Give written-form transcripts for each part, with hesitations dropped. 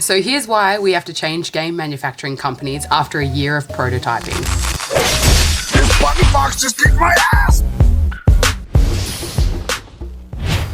So here's why we have to change game manufacturing companies after a year of prototyping. This button box just kicked my ass!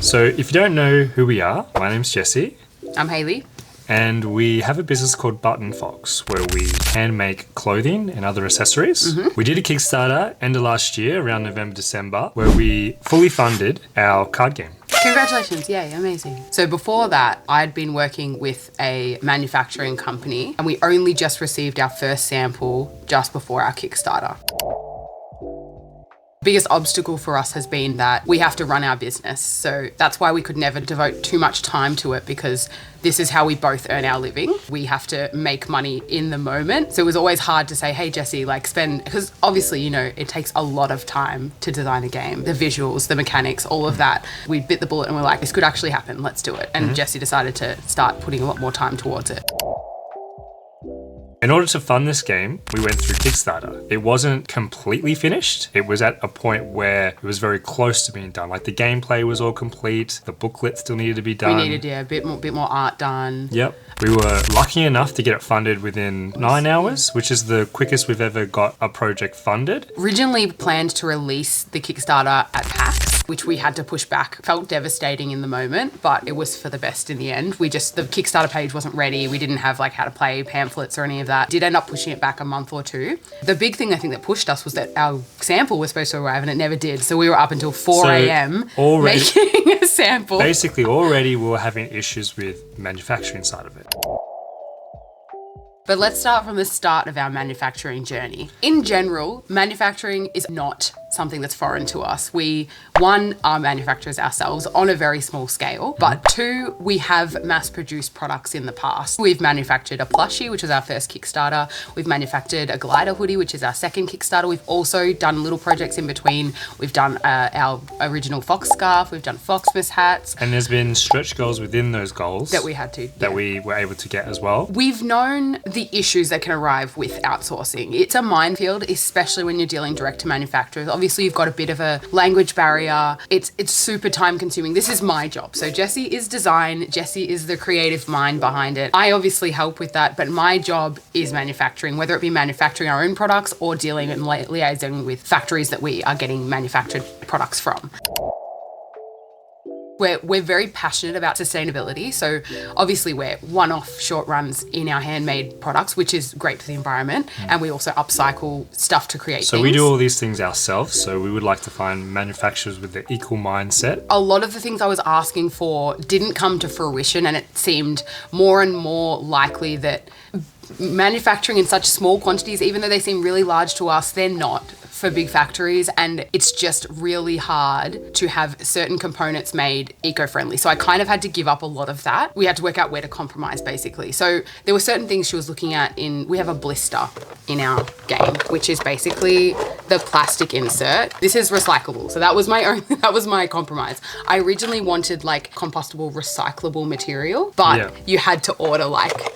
So if you don't know who we are, my name's Jesse. I'm Hayley. And we have a business called Button Fox where we can make clothing and other accessories. We did a Kickstarter end of last year, around November, December, where we fully funded our card game. Congratulations, yay, amazing. So before that, I'd been working with a manufacturing company and we only just received our first sample just before our Kickstarter. Biggest obstacle for us has been that we have to run our business. So that's why we could never devote too much time to it, because this is how we both earn our living. We have to make money in the moment. So it was always hard to say, hey, Jesse, spend, because obviously, it takes a lot of time to design a game, the visuals, the mechanics, all of that. We bit the bullet and we're like, this could actually happen. Let's do it. And Jesse decided to start putting a lot more time towards it. In order to fund this game, we went through Kickstarter. It wasn't completely finished. It was at a point where it was very close to being done. Like the gameplay was all complete. The booklet still needed to be done. We needed, a bit more art done. Yep. We were lucky enough to get it funded within 9 hours, which is the quickest we've ever got a project funded. Originally planned to release the Kickstarter at PAX, which we had to push back. Felt devastating in the moment, but it was for the best in the end. The Kickstarter page wasn't ready. We didn't have how to play pamphlets or any of that. Did end up pushing it back a month or two. The big thing I think that pushed us was that our sample was supposed to arrive and it never did. So we were up until 4 a.m. making a sample. Basically, already we were having issues with the manufacturing side of it. But let's start from the start of our manufacturing journey. In general, manufacturing is not something that's foreign to us. We, one, are manufacturers ourselves on a very small scale, but two, we have mass-produced products in the past. We've manufactured a plushie, which was our first Kickstarter. We've manufactured a glider hoodie, which is our second Kickstarter. We've also done little projects in between. We've done our original Fox scarf. We've done Foxmas hats. And there's been stretch goals within those goals. That we had to. That we were able to get as well. We've known the issues that can arrive with outsourcing. It's a minefield, especially when you're dealing direct to manufacturers. Obviously, you've got a bit of a language barrier. It's super time consuming. This is my job. So Jesse is design. Jesse is the creative mind behind it. I obviously help with that, but my job is manufacturing, whether it be manufacturing our own products or dealing and liaising with factories that we are getting manufactured products from. We're very passionate about sustainability. So obviously we're one-off short runs in our handmade products, which is great for the environment. And we also upcycle stuff to create things. So we do all these things ourselves. So we would like to find manufacturers with the equal mindset. A lot of the things I was asking for didn't come to fruition, and it seemed more and more likely that manufacturing in such small quantities, even though they seem really large to us, they're not for big factories, and it's just really hard to have certain components made eco-friendly. So I kind of had to give up a lot of that. We had to work out where to compromise, basically. So there were certain things she was looking at we have a blister in our game, which is basically the plastic insert. This is recyclable. So that was my compromise. I originally wanted compostable, recyclable material, but you had to order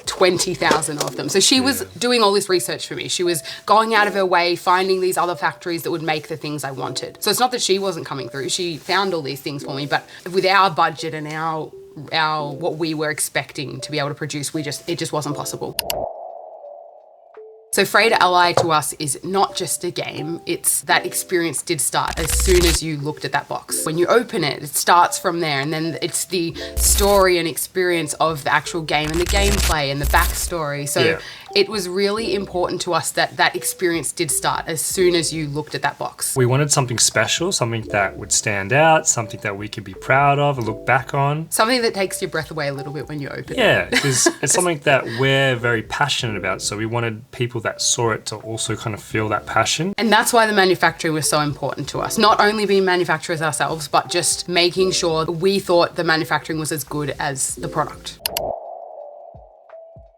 20,000 of them. So she was doing all this research for me. She was going out of her way, finding these other factories that would make the things I wanted. So it's not that she wasn't coming through. She found all these things for me, but with our budget and our what we were expecting to be able to produce, it just wasn't possible. So Frayed Ally to us is not just a game, it's that experience did start as soon as you looked at that box. When you open it, it starts from there, and then it's the story and experience of the actual game and the gameplay and the backstory. So it was really important to us that experience did start as soon as you looked at that box. We wanted something special, something that would stand out, something that we could be proud of and look back on. Something that takes your breath away a little bit when you open it. Yeah, because it's something that we're very passionate about, so we wanted people that saw it to also kind of feel that passion. And that's why the manufacturing was so important to us. Not only being manufacturers ourselves, but just making sure we thought the manufacturing was as good as the product.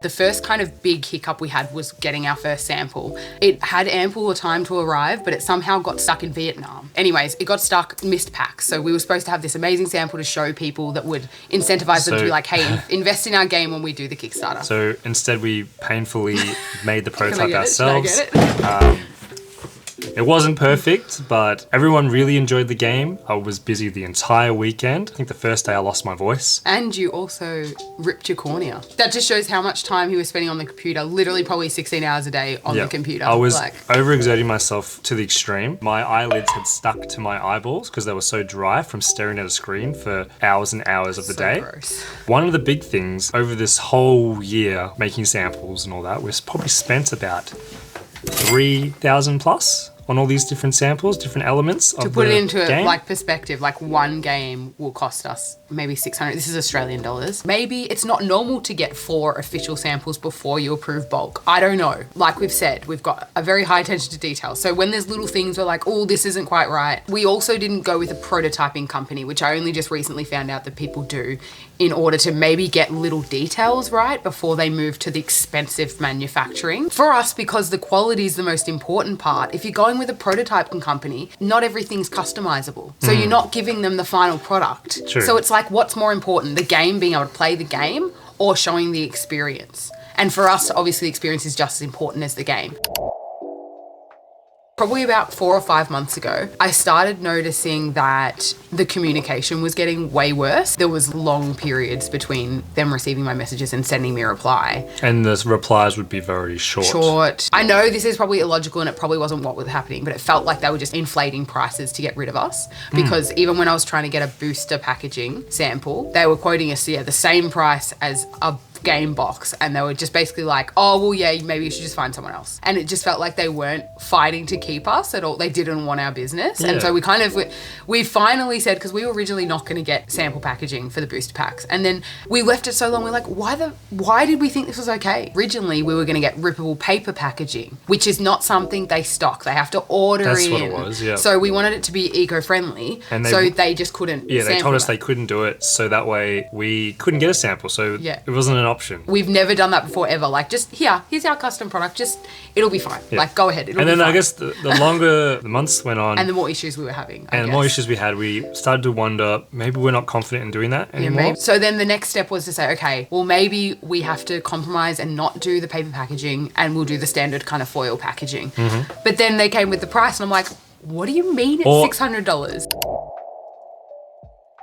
The first kind of big hiccup we had was getting our first sample. It had ample time to arrive, but it somehow got stuck in Vietnam. Anyways, it got stuck, missed PAX. So we were supposed to have this amazing sample to show people that would incentivize them to be like, hey, invest in our game when we do the Kickstarter. So instead we painfully made the prototype ourselves. Can I get it? It wasn't perfect, but everyone really enjoyed the game. I was busy the entire weekend. I think the first day I lost my voice. And you also ripped your cornea. That just shows how much time he was spending on the computer. Literally probably 16 hours a day on the computer. I was overexerting myself to the extreme. My eyelids had stuck to my eyeballs because they were so dry from staring at a screen for hours and hours of the day. Gross. One of the big things over this whole year making samples and all that, we've probably spent about 3,000 plus on all these different samples, different elements of the game. To put it into like perspective, like one game will cost us maybe 600. This is Australian dollars. Maybe it's not normal to get 4 official samples before you approve bulk. I don't know. Like we've said, we've got a very high attention to detail. So when there's little things we're like, oh, this isn't quite right. We also didn't go with a prototyping company, which I only just recently found out that people do in order to maybe get little details right before they move to the expensive manufacturing. For us, because the quality is the most important part, if you're going with a prototyping company, not everything's customizable. So you're not giving them the final product. True. So it's like, what's more important, the game, being able to play the game, or showing the experience? And for us, obviously, the experience is just as important as the game. Probably about 4 or 5 months ago, I started noticing that the communication was getting way worse. There was long periods between them receiving my messages and sending me a reply. And the replies would be very short. I know this is probably illogical and it probably wasn't what was happening, but it felt like they were just inflating prices to get rid of us. Because even when I was trying to get a booster packaging sample, they were quoting us, the same price as a game box, and they were just basically like, oh, well, yeah, maybe you should just find someone else. And it just felt like they weren't fighting to keep us at all. They didn't want our business. And so we finally said, because we were originally not going to get sample packaging for the booster packs, and then we left it so long, we're like, why did we think this was okay? Originally we were going to get rippable paper packaging, which is not something they stock. They have to order That's in. what it was, yeah. So we wanted it to be eco-friendly, and they just couldn't they told us it. they couldn't do it, so that way we couldn't get a sample, so it wasn't an option. We've never done that before ever. Like, just here's our custom product. Just, it'll be fine. Like, go ahead. It'll be fine. I guess the longer the months went on, and the more issues we were having, the more issues we had, we started to wonder maybe we're not confident in doing that anymore. Maybe. So then the next step was to say, okay, well, maybe we have to compromise and not do the paper packaging, and we'll do the standard kind of foil packaging. But then they came with the price, and I'm like, what do you mean it's $600?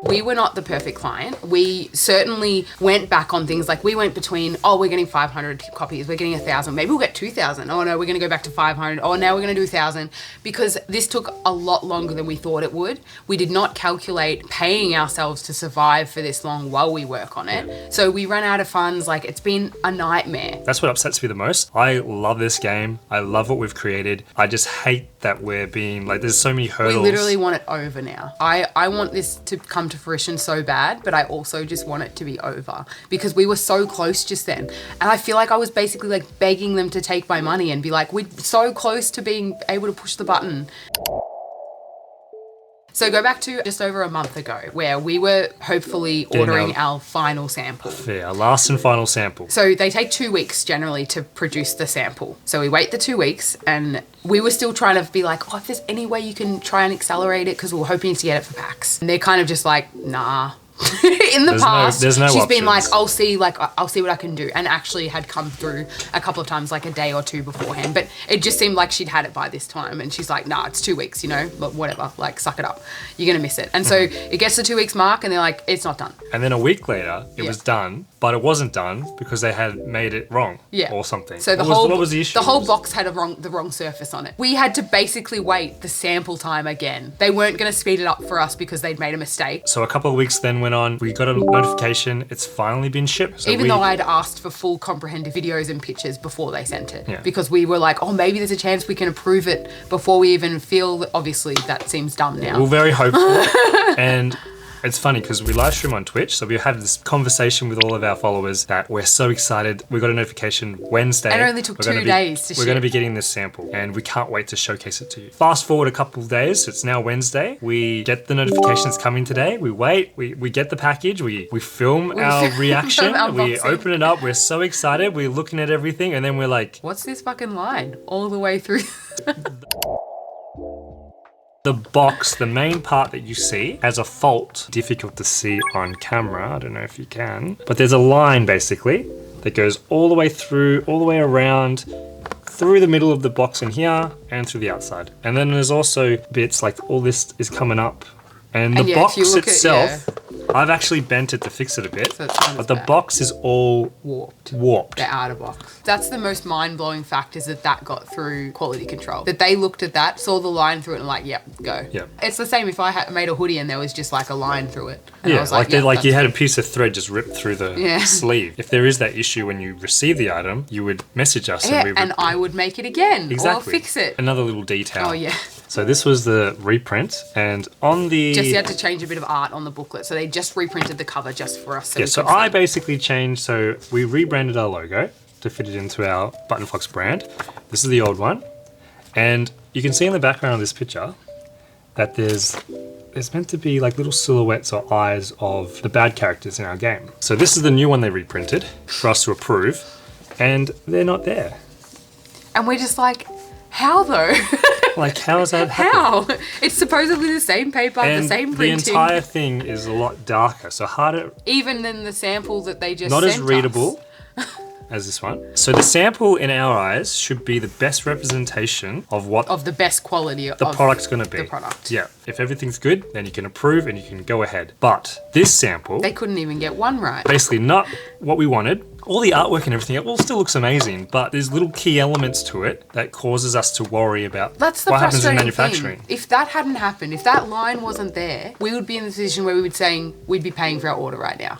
We were not the perfect client. We certainly went back on things. Like, we went between, we're getting 500 copies, we're getting 1,000, maybe we'll get 2,000. Oh no, we're going to go back to 500. Oh, now we're going to do 1,000, because this took a lot longer than we thought it would. We did not calculate paying ourselves to survive for this long while we work on it. So we ran out of funds. Like, it's been a nightmare. That's what upsets me the most. I love this game. I love what we've created. I just hate that we're being, like, there's so many hurdles. We literally want it over now. I want this to come to fruition so bad, but I also just want it to be over, because we were so close just then. And I feel like I was basically like begging them to take my money and be like, we're so close to being able to push the button. So go back to just over a month ago, where we were hopefully ordering our final sample. Yeah, our last and final sample. So they take 2 weeks generally to produce the sample. So we wait the 2 weeks, and we were still trying to be like, if there's any way you can try and accelerate it, because we were hoping to get it for packs. And they're kind of just like, nah. In the past, there's no she's options. been like, I'll see what I can do, and actually had come through a couple of times, like a day or two beforehand, but it just seemed like she'd had it by this time, and she's like, nah, it's 2 weeks, but whatever, like, suck it up, you're gonna miss it. And so it gets to 2 weeks mark, and they're like, it's not done. And then a week later it was done, but it wasn't done because they had made it wrong or something. So what was the issue? The whole box had the wrong surface on it. We had to basically wait the sample time again. They weren't going to speed it up for us because they'd made a mistake. So a couple of weeks then went on. We got a notification it's finally been shipped. So Even though I'd asked for full comprehensive videos and pictures before they sent it. Because we were like, maybe there's a chance we can approve it before we even feel. Obviously that seems dumb now. We're very hopeful. And it's funny because we live stream on Twitch, so we have this conversation with all of our followers that we're so excited. We got a notification Wednesday. And it only took 2 days to ship. We're going to be getting this sample, and we can't wait to showcase it to you. Fast forward a couple of days, so it's now Wednesday. We get the notifications coming today. We wait. We get the package. We film our reaction. We open it up. We're so excited. We're looking at everything, and then we're like, what's this fucking line all the way through? The box, the main part that you see, has a fault. Difficult to see on camera. I don't know if you can. But there's a line, basically, that goes all the way through, all the way around through the middle of the box in here and through the outside. And then there's also bits like all this is coming up. And the box itself, I've actually bent it to fix it a bit, So it's but the box is all warped. The outer box. That's the most mind-blowing fact, is that got through quality control. That they looked at that, saw the line through it, and like, yep, go. Yep. It's the same if I had made a hoodie and there was just like a line through it. And Yeah, I was like you had a piece of thread just ripped through the sleeve. If there is that issue when you receive the item, you would message us and I would make it again or fix it. Another little detail. Oh yeah. So this was the reprint, and on the... Just you had to change a bit of art on the booklet, so they just reprinted the cover just for us. So I basically changed, so we rebranded our logo to fit it into our Button Fox brand. This is the old one, and you can see in the background of this picture that there's meant to be like little silhouettes or eyes of the bad characters in our game. So this is the new one they reprinted for us to approve, and they're not there. And we're just like, how though? Like, how is that happening? How? It's supposedly the same paper, and the same printing. the entire thing is a lot darker, so harder. Even than the sample that they just not sent as readable as this one. So the sample in our eyes should be the best representation of what of the best quality the product's going to be. The product. Yeah. If everything's good, then you can approve and you can go ahead. But this sample, they couldn't even get one right. Basically not what we wanted. All the artwork and everything, it all still looks amazing, but there's little key elements to it that causes us to worry about That's the what happens in frustrating manufacturing. thing. If that hadn't happened, if that line wasn't there, we would be in the position where we'd be paying for our order right now.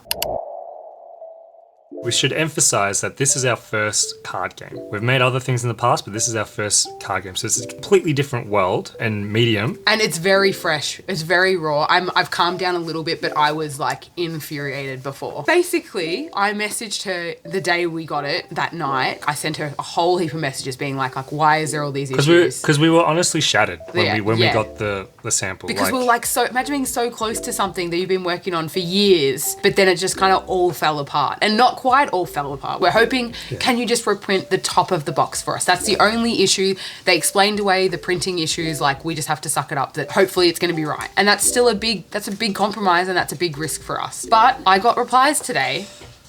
We should emphasize that this is our first card game. We've made other things in the past, but this is our first card game. So it's a completely different world and medium. And it's very fresh. It's very raw. I've calmed down a little bit, but I was like infuriated before. Basically, I messaged her the day we got it, that night. I sent her a whole heap of messages being like why is there all these issues? Because we were honestly shattered when we got the sample. Because we were like, so imagine being so close to something that you've been working on for years, but then it just kind of all fell apart. And not quite all fell apart. We're hoping, can you just reprint the top of the box for us? That's the only issue. They explained away the printing issues, like we just have to suck it up that hopefully it's going to be right. And that's still a big compromise, and that's a big risk for us. But I got replies today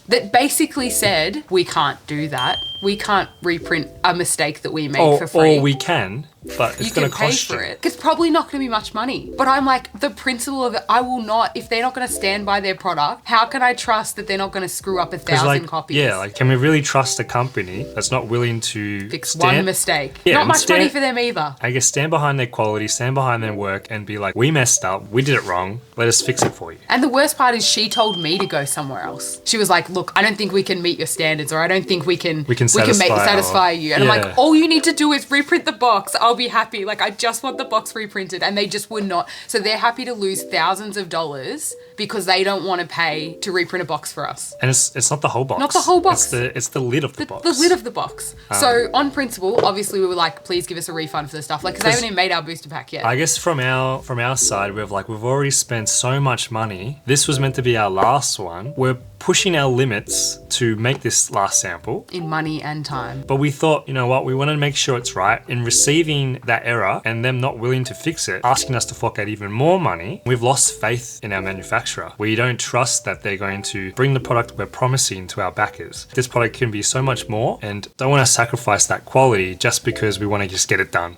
that basically said, we can't do that. We can't reprint a mistake that we made for free. Or we can, but it's going to cost you. It's probably not going to be much money. But I'm like, the principle of it, I will not, if they're not going to stand by their product, how can I trust that they're not going to screw up 1,000 copies? Yeah, can we really trust a company that's not willing to fix one mistake? Yeah, not much money for them either. I guess stand behind their quality, stand behind their work, and be like, we messed up, we did it wrong, let us fix it for you. And the worst part is she told me to go somewhere else. She was like, look, I don't think we can meet your standards, or I don't think we can satisfy you. And I'm like, all you need to do is reprint the box. I'll be happy. Like, I just want the box reprinted. And they just would not. So they're happy to lose thousands of dollars because they don't want to pay to reprint a box for us. And it's not the whole box. Not the whole box. It's the lid of the box. The lid of the box. So on principle, obviously we were like, please give us a refund for the stuff. Like, because they haven't even made our booster pack yet. I guess from our side, we've already spent so much money. This was meant to be our last one. We're pushing our limits to make this last sample. In money and time. But we thought, you know what, we want to make sure it's right. In receiving that error and them not willing to fix it, asking us to fork out even more money, we've lost faith in our manufacturer. We don't trust that they're going to bring the product we're promising to our backers. This product can be so much more, and don't want to sacrifice that quality just because we want to just get it done.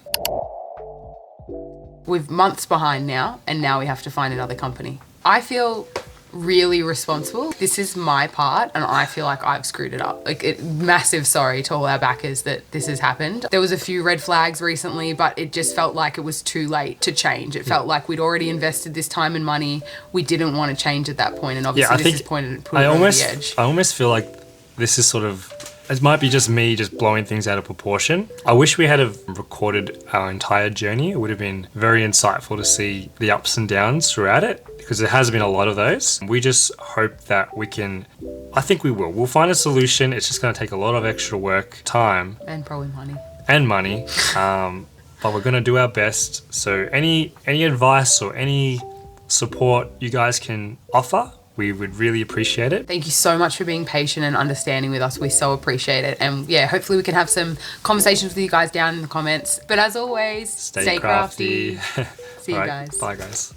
We're months behind now, and now we have to find another company. I feel really responsible. This is my part, and I feel like I've screwed it up. Massive sorry to all our backers that this has happened. There was a few red flags recently, but it just felt like it was too late to change. It felt like we'd already invested this time and money. We didn't want to change at that point, and obviously this has put it over the edge. I almost feel like this is sort of, it might be just me just blowing things out of proportion. I wish we had have recorded our entire journey. It would have been very insightful to see the ups and downs throughout it, because there has been a lot of those. We just hope that we can, I think we will. We'll find a solution. It's just going to take a lot of extra work, time. And probably money. But we're going to do our best. So any advice or any support you guys can offer, we would really appreciate it. Thank you so much for being patient and understanding with us. We so appreciate it. And yeah, hopefully we can have some conversations with you guys down in the comments. But as always, stay crafty. See you guys. Bye guys.